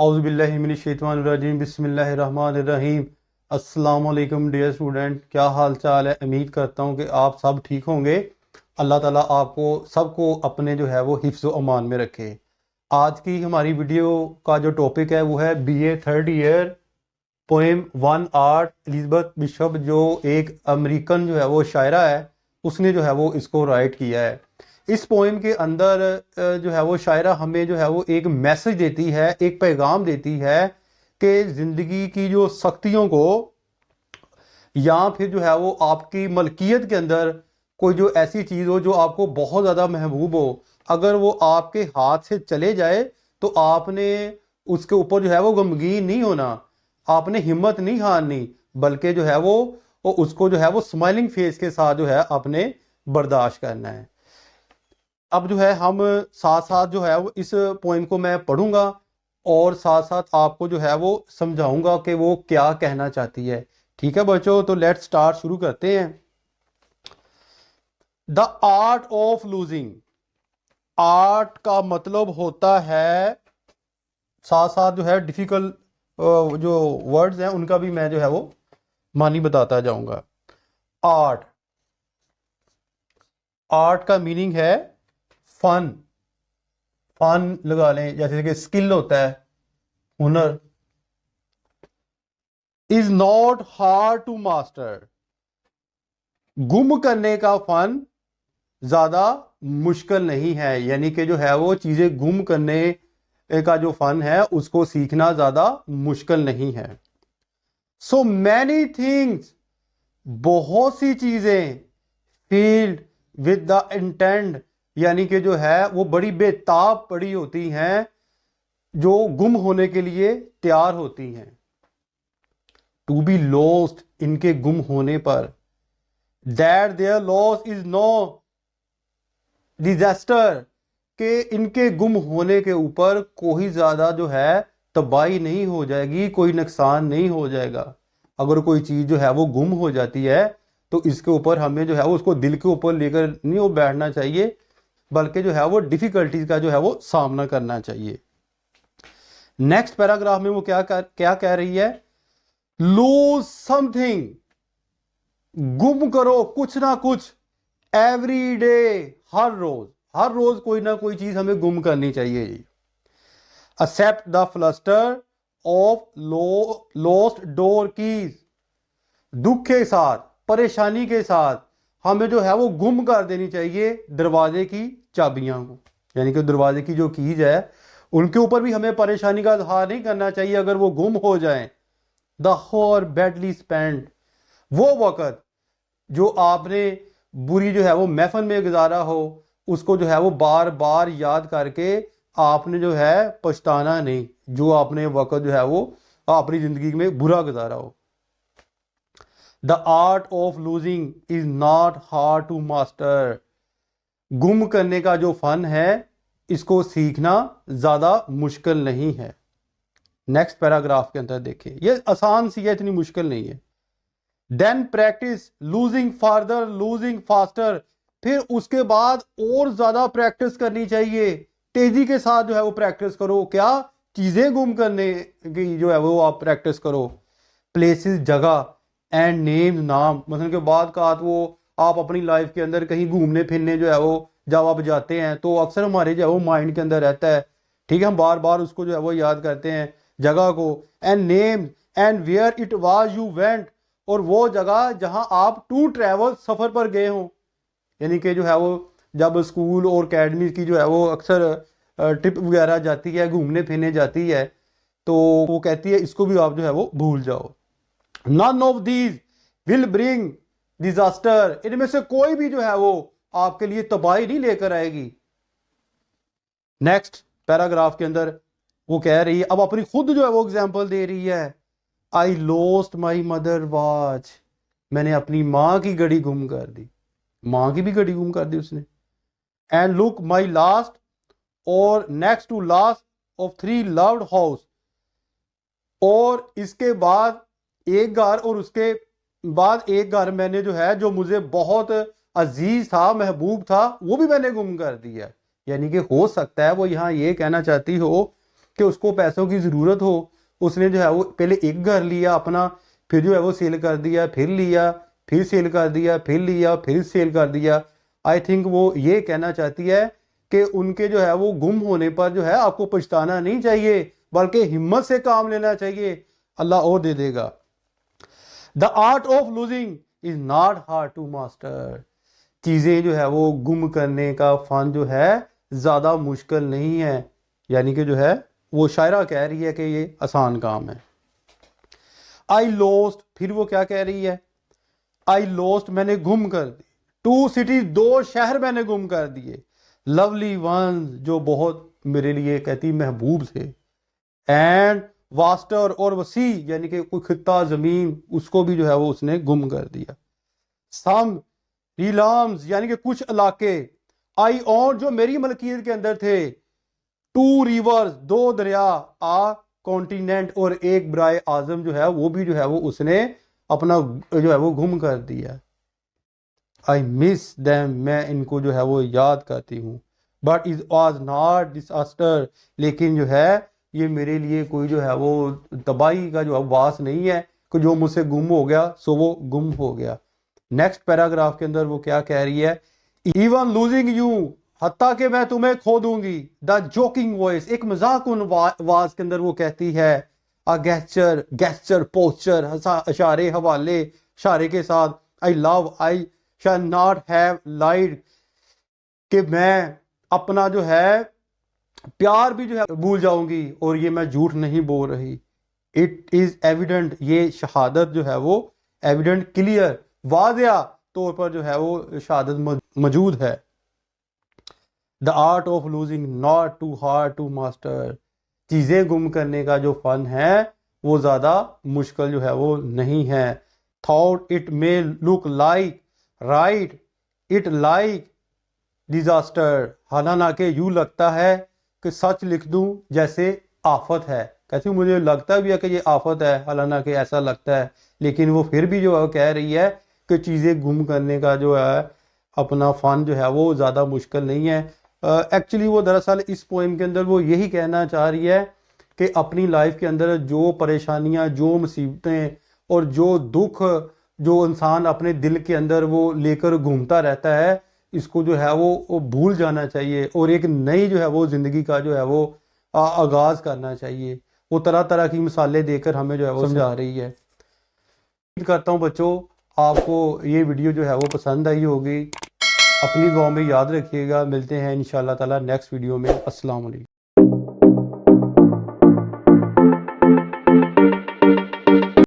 औज़ुबिल्लाहिमिनश्शैतानिर्रजीम बिस्मिल्लाहिर्रहमानिर्रहीम। अस्सलाम वालेकुम डियर स्टूडेंट, क्या हाल चाल है। उम्मीद करता हूँ कि आप सब ठीक होंगे। अल्लाह ताला आपको सबको अपने जो है वो हिफ्ज़ व अमान में रखे। आज की हमारी वीडियो का जो टॉपिक है वो है BA third year poem one art Elizabeth bishop, जो एक अमेरिकन जो है वो शायरा है, उसने जो है वो इसको राइट किया है। इस पोएम के अंदर जो है वो शायरा हमें जो है वो एक मैसेज देती है, एक पैगाम देती है कि ज़िंदगी की जो सख्तियों को, या फिर जो है वो आपकी मलकियत के अंदर कोई जो ऐसी चीज़ हो जो आपको बहुत ज़्यादा महबूब हो, अगर वो आपके हाथ से चले जाए तो आपने उसके ऊपर जो है वो गमगीन नहीं होना, आपने हिम्मत नहीं हारनी, बल्कि जो है वो उसको जो है वो स्माइलिंग फेस के साथ जो है आपने बर्दाश्त करना है। अब जो है हम साथ साथ जो है वो इस पोइम को मैं पढ़ूंगा और साथ साथ आपको जो है वो समझाऊंगा कि वो क्या कहना चाहती है। ठीक है बच्चों, तो लेट्स स्टार्ट, शुरू करते हैं। The art of losing. Art का मतलब होता है, साथ साथ जो है डिफिकल्ट जो वर्ड्स हैं उनका भी मैं जो है वो मानी बताता जाऊंगा। आर्ट, आर्ट का मीनिंग है फन। फन लगा लें, जैसे कि स्किल होता है, हुनर। Is not hard to master. गुम करने का फन ज्यादा मुश्किल नहीं है, यानी कि जो है वो चीजें गुम करने का जो फन है उसको सीखना ज्यादा मुश्किल नहीं है। सो मैनी थिंग्स, बहुत सी चीजें, फील्ड विद द इंटेंट, यानी कि जो है वो बड़ी बेताब पड़ी होती हैं, जो गुम होने के लिए तैयार होती हैं। टू बी लॉस्ट, इनके गुम होने पर। That their loss is no disaster, के इनके गुम होने के ऊपर कोई ज्यादा जो है तबाही नहीं हो जाएगी, कोई नुकसान नहीं हो जाएगा। अगर कोई चीज जो है वो गुम हो जाती है तो इसके ऊपर हमें जो है वो उसको दिल के ऊपर लेकर नहीं वो बैठना चाहिए, बल्कि जो है वो डिफिकल्टीज का जो है वो सामना करना चाहिए। नेक्स्ट पैराग्राफ में वो क्या कह रही है। लूज समथिंग, गुम करो कुछ ना कुछ, एवरी डे, हर रोज कोई ना कोई चीज हमें गुम करनी चाहिए जी। Accept the fluster of lost door keys, दुख के साथ, परेशानी के साथ हमें जो है वो गुम कर देनी चाहिए दरवाजे की चाबियां को, यानी कि दरवाजे की जो कीज है उनके ऊपर भी हमें परेशानी का इजहार नहीं करना चाहिए अगर वो गुम हो जाएं। द होर बैडली स्पेंड, वो वक्त जो आपने बुरी जो है वो महफिल में गुजारा हो, उसको जो है वो बार बार याद करके आपने जो है पछताना नहीं, जो आपने वक्त जो है वो अपनी जिंदगी में बुरा गुजारा हो। The art of losing is not hard to master, गुम करने का जो फन है इसको सीखना ज्यादा मुश्किल नहीं है। नेक्स्ट पैराग्राफ के अंदर देखिए, ये आसान सी है, इतनी मुश्किल नहीं है। Then practise losing farther, losing faster, फिर उसके बाद और ज्यादा प्रैक्टिस करनी चाहिए, तेजी के साथ जो है वो प्रैक्टिस करो। क्या चीजें गुम करने की जो है वो आप प्रैक्टिस करो। प्लेसेस, जगह, एंड नेम, नाम, मतलब के बाद का वो आप अपनी लाइफ के अंदर कहीं घूमने फिरने जो है वो जब आप जाते हैं तो अक्सर हमारे जो है वो माइंड के अंदर रहता है, ठीक है, हम बार बार उसको जो है वो याद करते हैं जगह को। And name and where it was you went, और वो जगह जहां आप टू ट्रैवल, सफर पर गए हो, यानी कि जो है वो जब स्कूल और अकेडमी की जो है वो अक्सर ट्रिप वगैरह जाती है, घूमने फिरने जाती है, तो वो कहती है इसको भी आप जो है वो भूल जाओ। None of these will bring disaster, इनमें से कोई भी जो है वो आपके लिए तबाही नहीं लेकर आएगी। नेक्स्ट पैराग्राफ के अंदर वो कह रही है, अब अपनी खुद जो है वो एग्जांपल दे रही है। I lost my mother watch, मैंने अपनी मां की घड़ी गुम कर दी, मां की भी घड़ी गुम कर दी उसने। And look my last or next to last of 3 loved house, और इसके बाद एक घर और उसके बाद एक घर मैंने जो है जो मुझे बहुत अजीज था, महबूब था, वो भी मैंने गुम कर दिया। यानी कि हो सकता है वो यहाँ ये कहना चाहती हो कि उसको पैसों की ज़रूरत हो, उसने जो है वो पहले एक घर लिया अपना, फिर जो है वो सेल कर दिया, फिर लिया, फिर सेल कर दिया, फिर लिया, फिर सेल कर दिया। आई थिंक वो ये कहना चाहती है कि उनके जो है वो गुम होने पर जो है आपको पछताना नहीं चाहिए, बल्कि हिम्मत से काम लेना चाहिए, अल्लाह और दे देगा। The art of losing is not hard to master. चीज़ें जो है वो गुम करने का फन जो है ज़्यादा मुश्किल नहीं है, यानी कि जो है वो शायरा कह रही है कि ये आसान काम है। आई लॉस्ट, फिर वो क्या कह रही है, आई लॉस्ट मैंने गुम कर दी, 2 cities 2 शहर मैंने गुम कर दिए, लवली वंस जो बहुत मेरे लिए कहती महबूब थे, एंड वास्टर और वसी यानी कि कोई खित्ता जमीन उसको भी जो है वो उसने गुम कर दिया। सम रिलाम्स यानी कि कुछ इलाके, आई ऑन जो मेरी मलकियत के अंदर थे, 2 रिवर्स 2 दरिया, आ कॉन्टिनेंट और एक बराए आजम जो है वो भी जो है वो उसने अपना जो है वो गुम कर दिया। आई मिस दैम मैं इनको जो है वो याद करती हूँ, but is was not disaster लेकिन जो है ये मेरे लिए कोई जो है वो तबाही का जो वास नहीं है कि जो मुझसे गुम हो गया सो वो गुम हो गया। नेक्स्ट पैराग्राफ के अंदर वो क्या कह रही है, इवन लूजिंग यू हत्ता कि मैं तुम्हें खो दूंगी, द जोकिंग वॉइस एक मजाकुन आवाज के अंदर वो कहती है, अ गेस्चर गेस्चर पोस्चर इशारे हवाले इशारे के साथ, I love I shall not have lied कि मैं अपना जो है प्यार भी जो है भूल जाऊंगी और ये मैं झूठ नहीं बोल रही। इट इज एविडेंट ये शहादत जो है वो एविडेंट क्लियर वाज़िया तौर पर जो है वो शहादत मौजूद है। The art of losing not too hard to master चीज़ें गुम करने का जो फन है वो ज़्यादा मुश्किल जो है वो नहीं है। Thought it may look like right it like disaster हालांकि यूं लगता है कि सच लिख दूं जैसे आफत है, कहती हूँ मुझे लगता भी है कि ये आफत है हालांकि ऐसा लगता है, लेकिन वो फिर भी जो है कह रही है कि चीज़ें गुम करने का जो है अपना फन जो है वो ज़्यादा मुश्किल नहीं है। एक्चुअली वो दरअसल इस पोइम के अंदर वो यही कहना चाह रही है कि अपनी लाइफ के अंदर जो परेशानियां जो मुसीबतें और जो दुख जो इंसान अपने दिल के अंदर वो लेकर घूमता रहता है इसको जो है वो भूल जाना चाहिए और एक नई जो है वो ज़िंदगी का जो है वो आगाज़ करना चाहिए। वो तरह तरह की मिसालें देकर हमें जो है वो समझा रही है। उम्मीद करता हूँ बच्चों आपको ये वीडियो जो है वो पसंद आई होगी। अपनी दुआ में याद रखिएगा। मिलते हैं इंशाअल्लाह ताला नेक्स्ट वीडियो में। अस्सलाम वालेकुम।